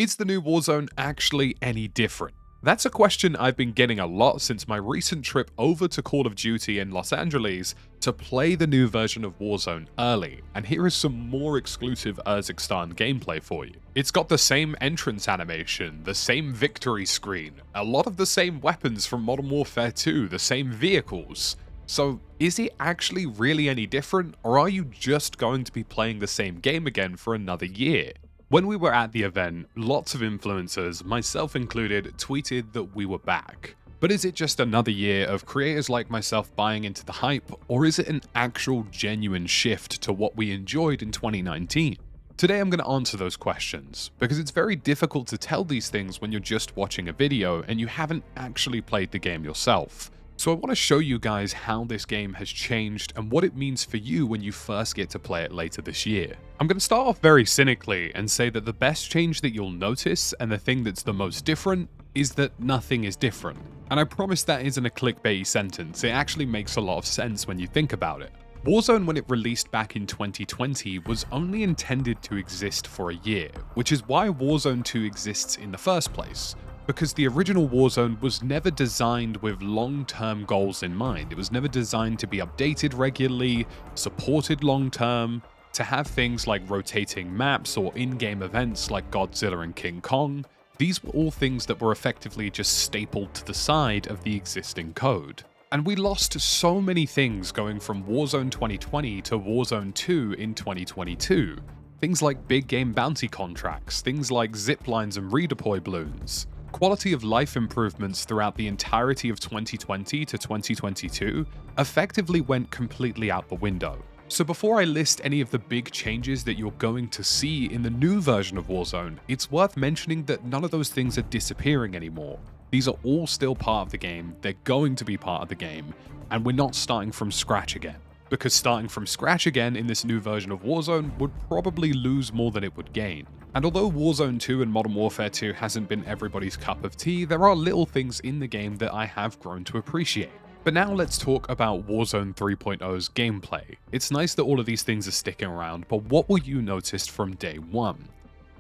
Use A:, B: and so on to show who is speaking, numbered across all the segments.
A: Is the new Warzone actually any different? That's a question I've been getting a lot since my recent trip over to Call of Duty in Los Angeles to play the new version of Warzone early, and here is some more exclusive Urzikstan gameplay for you. It's got the same entrance animation, the same victory screen, a lot of the same weapons from Modern Warfare 2, the same vehicles. So is it actually really any different, or are you just going to be playing the same game again for another year? When we were at the event, lots of influencers, myself included, tweeted that we were back. But is it just another year of creators like myself buying into the hype, or is it an actual genuine shift to what we enjoyed in 2019? Today I'm going to answer those questions, because it's very difficult to tell these things when you're just watching a video and you haven't actually played the game yourself. So I want to show you guys how this game has changed and what it means for you when you first get to play it later this year. I'm going to start off very cynically and say that the best change that you'll notice, and the thing that's the most different, is that nothing is different. And I promise that isn't a clickbaity sentence, it actually makes a lot of sense when you think about it. Warzone, when it released back in 2020, was only intended to exist for a year, which is why Warzone 2 exists in the first place. Because the original Warzone was never designed with long-term goals in mind. It was never designed to be updated regularly, supported long-term, to have things like rotating maps or in-game events like Godzilla and King Kong. These were all things that were effectively just stapled to the side of the existing code. And we lost so many things going from Warzone 2020 to Warzone 2 in 2022. Things like big game bounty contracts, things like zip lines and redeploy balloons. Quality of life improvements throughout the entirety of 2020 to 2022 effectively went completely out the window. So before I list any of the big changes that you're going to see in the new version of Warzone, it's worth mentioning that none of those things are disappearing anymore. These are all still part of the game, they're going to be part of the game, and we're not starting from scratch again. Because starting from scratch again in this new version of Warzone would probably lose more than it would gain. And although Warzone 2 and Modern Warfare 2 hasn't been everybody's cup of tea, there are little things in the game that I have grown to appreciate. But now let's talk about Warzone 3.0's gameplay. It's nice that all of these things are sticking around, but what will you notice from day one?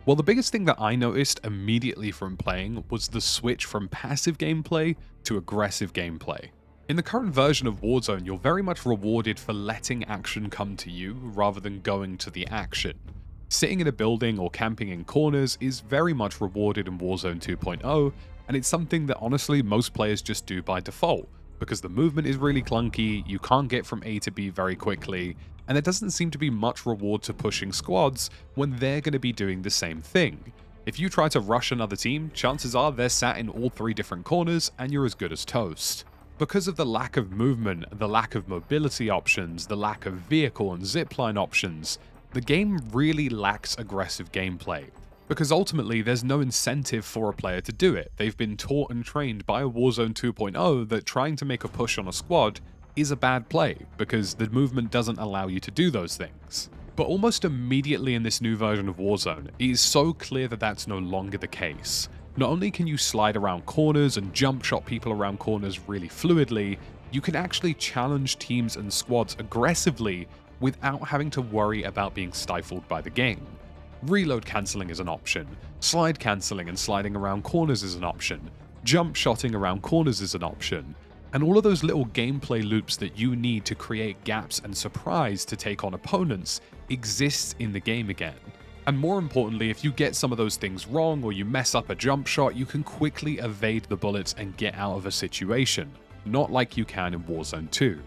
A: Well, the biggest thing that I noticed immediately from playing was the switch from passive gameplay to aggressive gameplay. In the current version of Warzone, you're very much rewarded for letting action come to you rather than going to the action. Sitting in a building or camping in corners is very much rewarded in Warzone 2.0, and it's something that honestly most players just do by default, because the movement is really clunky, you can't get from A to B very quickly, and there doesn't seem to be much reward to pushing squads when they're going to be doing the same thing. If you try to rush another team, chances are they're sat in all three different corners and you're as good as toast. Because of the lack of movement, the lack of mobility options, the lack of vehicle and zipline options, the game really lacks aggressive gameplay. Because ultimately there's no incentive for a player to do it. They've been taught and trained by a Warzone 2.0 that trying to make a push on a squad is a bad play, because the movement doesn't allow you to do those things. But almost immediately in this new version of Warzone, it is so clear that that's no longer the case. Not only can you slide around corners and jump shot people around corners really fluidly, you can actually challenge teams and squads aggressively without having to worry about being stifled by the game. Reload cancelling is an option, slide cancelling and sliding around corners is an option, jump shotting around corners is an option, and all of those little gameplay loops that you need to create gaps and surprise to take on opponents exists in the game again. And more importantly, if you get some of those things wrong or you mess up a jump shot, you can quickly evade the bullets and get out of a situation, not like you can in Warzone 2.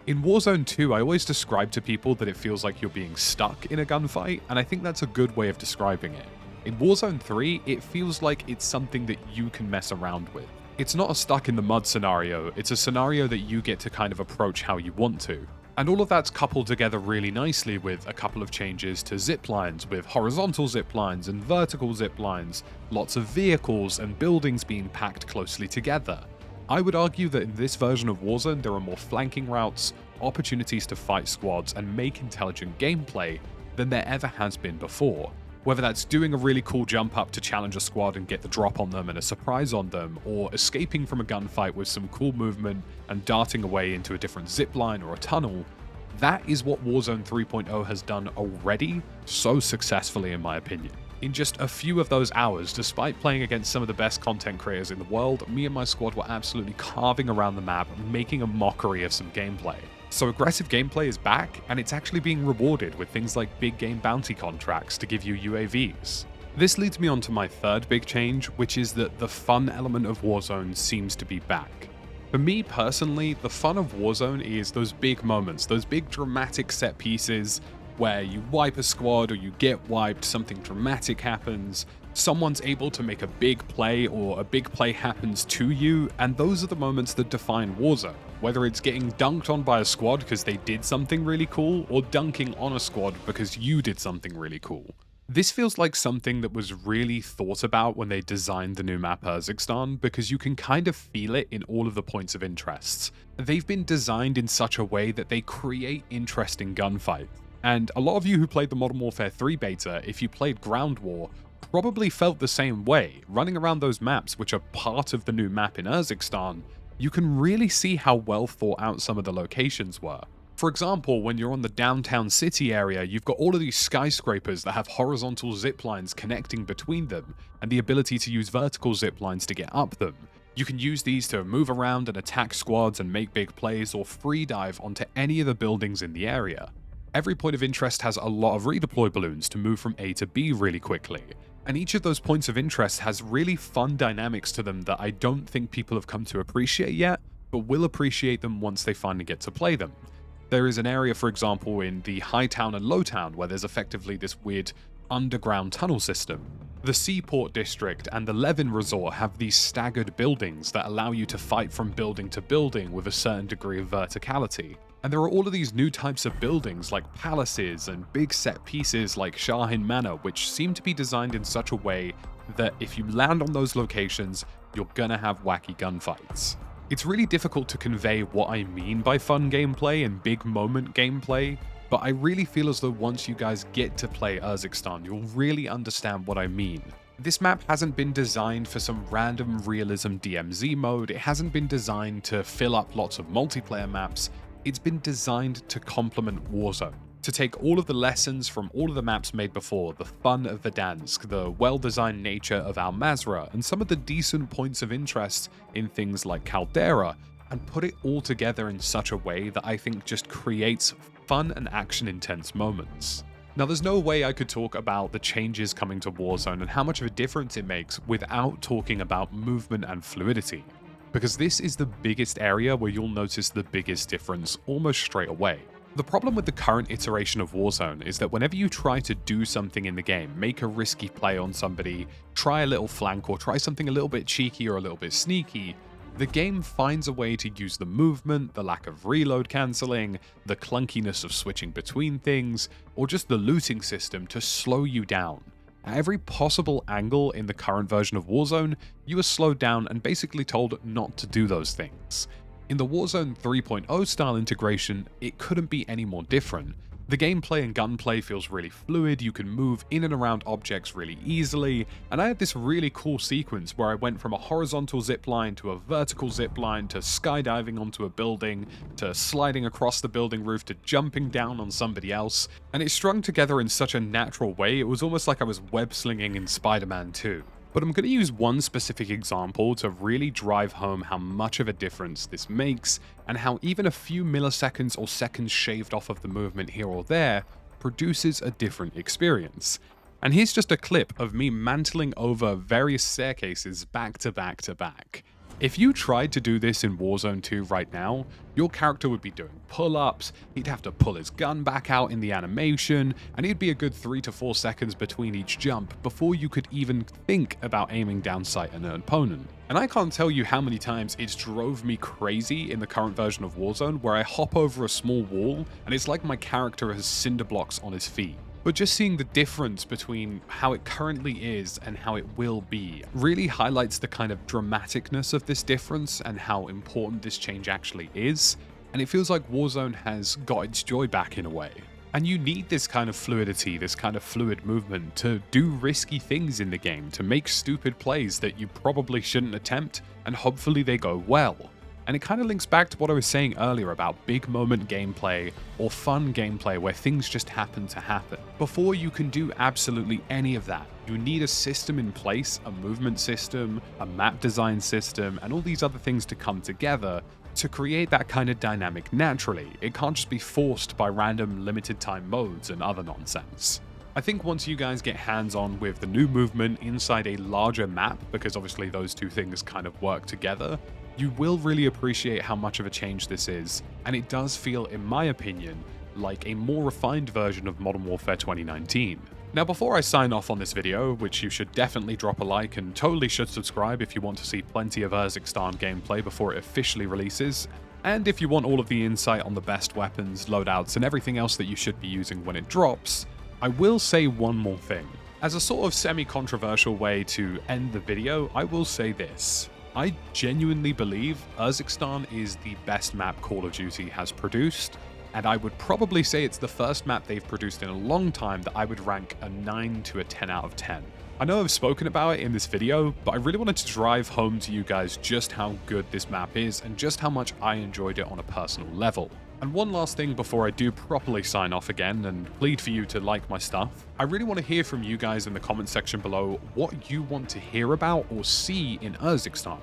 A: In Warzone 2, I always describe to people that it feels like you're being stuck in a gunfight, and I think that's a good way of describing it. In Warzone 3, it feels like it's something that you can mess around with. It's not a stuck in the mud scenario, it's a scenario that you get to kind of approach how you want to. And all of that's coupled together really nicely with a couple of changes to zip lines, with horizontal zip lines and vertical zip lines, lots of vehicles and buildings being packed closely together. I would argue that in this version of Warzone there are more flanking routes, opportunities to fight squads and make intelligent gameplay than there ever has been before. Whether that's doing a really cool jump up to challenge a squad and get the drop on them and a surprise on them, or escaping from a gunfight with some cool movement and darting away into a different zipline or a tunnel, that is what Warzone 3.0 has done already so successfully in my opinion. In just a few of those hours, despite playing against some of the best content creators in the world, me and my squad were absolutely carving around the map, making a mockery of some gameplay. So aggressive gameplay is back, and it's actually being rewarded with things like big game bounty contracts to give you UAVs. This leads me on to my third big change, which is that the fun element of Warzone seems to be back. For me personally, the fun of Warzone is those big moments, those big dramatic set pieces where you wipe a squad or you get wiped, something dramatic happens, someone's able to make a big play or a big play happens to you, and those are the moments that define Warzone. Whether it's getting dunked on by a squad because they did something really cool, or dunking on a squad because you did something really cool. This feels like something that was really thought about when they designed the new map Urzikstan, because you can kind of feel it in all of the points of interest. They've been designed in such a way that they create interesting gunfights. And a lot of you who played the Modern Warfare 3 beta, if you played Ground War, probably felt the same way. Running around those maps, which are part of the new map in Urzikstan, you can really see how well thought out some of the locations were. For example, when you're on the downtown city area, you've got all of these skyscrapers that have horizontal zip lines connecting between them, and the ability to use vertical zip lines to get up them. You can use these to move around and attack squads and make big plays, or free dive onto any of the buildings in the area. Every point of interest has a lot of redeploy balloons to move from A to B really quickly, and each of those points of interest has really fun dynamics to them that I don't think people have come to appreciate yet, but will appreciate them once they finally get to play them. There is an area, for example, in the High Town and Low Town where there's effectively this weird underground tunnel system. The Seaport District and the Levin Resort have these staggered buildings that allow you to fight from building to building with a certain degree of verticality. And there are all of these new types of buildings like palaces and big set pieces like Shahin Manor, which seem to be designed in such a way that if you land on those locations, you're gonna have wacky gunfights. It's really difficult to convey what I mean by fun gameplay and big moment gameplay, but I really feel as though once you guys get to play Urzikstan, you'll really understand what I mean. This map hasn't been designed for some random realism DMZ mode, it hasn't been designed to fill up lots of multiplayer maps. It's been designed to complement Warzone, to take all of the lessons from all of the maps made before, the fun of Verdansk, the well-designed nature of Al Mazrah, and some of the decent points of interest in things like Caldera, and put it all together in such a way that I think just creates fun and action-intense moments. Now, there's no way I could talk about the changes coming to Warzone and how much of a difference it makes without talking about movement and fluidity, because this is the biggest area where you'll notice the biggest difference almost straight away. The problem with the current iteration of Warzone is that whenever you try to do something in the game, make a risky play on somebody, try a little flank, or try something a little bit cheeky or a little bit sneaky, the game finds a way to use the movement, the lack of reload cancelling, the clunkiness of switching between things, or just the looting system to slow you down. At every possible angle in the current version of Warzone, you are slowed down and basically told not to do those things. In the Warzone 3.0 style integration, it couldn't be any more different. The gameplay and gunplay feels really fluid, you can move in and around objects really easily, and I had this really cool sequence where I went from a horizontal zipline to a vertical zipline to skydiving onto a building, to sliding across the building roof to jumping down on somebody else, and it strung together in such a natural way, it was almost like I was web-slinging in Spider-Man 2. But I'm going to use one specific example to really drive home how much of a difference this makes, and how even a few milliseconds or seconds shaved off of the movement here or there produces a different experience. And here's just a clip of me mantling over various staircases back to back to back. If you tried to do this in Warzone 2 right now, your character would be doing pull-ups, he'd have to pull his gun back out in the animation, and it'd be a good 3 to 4 seconds between each jump before you could even think about aiming down sight at an opponent. And I can't tell you how many times it's drove me crazy in the current version of Warzone where I hop over a small wall and it's like my character has cinder blocks on his feet. But just seeing the difference between how it currently is and how it will be really highlights the kind of dramaticness of this difference and how important this change actually is, and it feels like Warzone has got its joy back in a way. And you need this kind of fluidity, this kind of fluid movement to do risky things in the game, to make stupid plays that you probably shouldn't attempt, and hopefully they go well. And it kind of links back to what I was saying earlier about big moment gameplay or fun gameplay where things just happen to happen. Before you can do absolutely any of that, you need a system in place, a movement system, a map design system, and all these other things to come together to create that kind of dynamic naturally. It can't just be forced by random limited time modes and other nonsense. I think once you guys get hands-on with the new movement inside a larger map, because obviously those two things kind of work together, you will really appreciate how much of a change this is, and it does feel, in my opinion, like a more refined version of Modern Warfare 2019. Now before I sign off on this video, which you should definitely drop a like and totally should subscribe if you want to see plenty of Urzikstan gameplay before it officially releases, and if you want all of the insight on the best weapons, loadouts, and everything else that you should be using when it drops, I will say one more thing. As a sort of semi-controversial way to end the video, I will say this. I genuinely believe Urzikstan is the best map Call of Duty has produced, and I would probably say it's the first map they've produced in a long time that I would rank a 9 to a 10 out of 10. I know I've spoken about it in this video, but I really wanted to drive home to you guys just how good this map is and just how much I enjoyed it on a personal level. And one last thing before I do properly sign off again and plead for you to like my stuff, I really want to hear from you guys in the comment section below what you want to hear about or see in Urzikstan.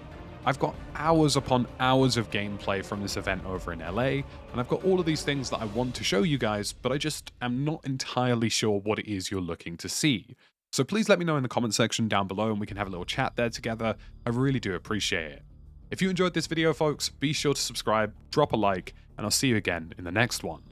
A: I've got hours upon hours of gameplay from this event over in LA, and I've got all of these things that I want to show you guys, but I just am not entirely sure what it is you're looking to see. So please let me know in the comment section down below and we can have a little chat there together. I really do appreciate it. If you enjoyed this video, folks, be sure to subscribe, drop a like, and I'll see you again in the next one.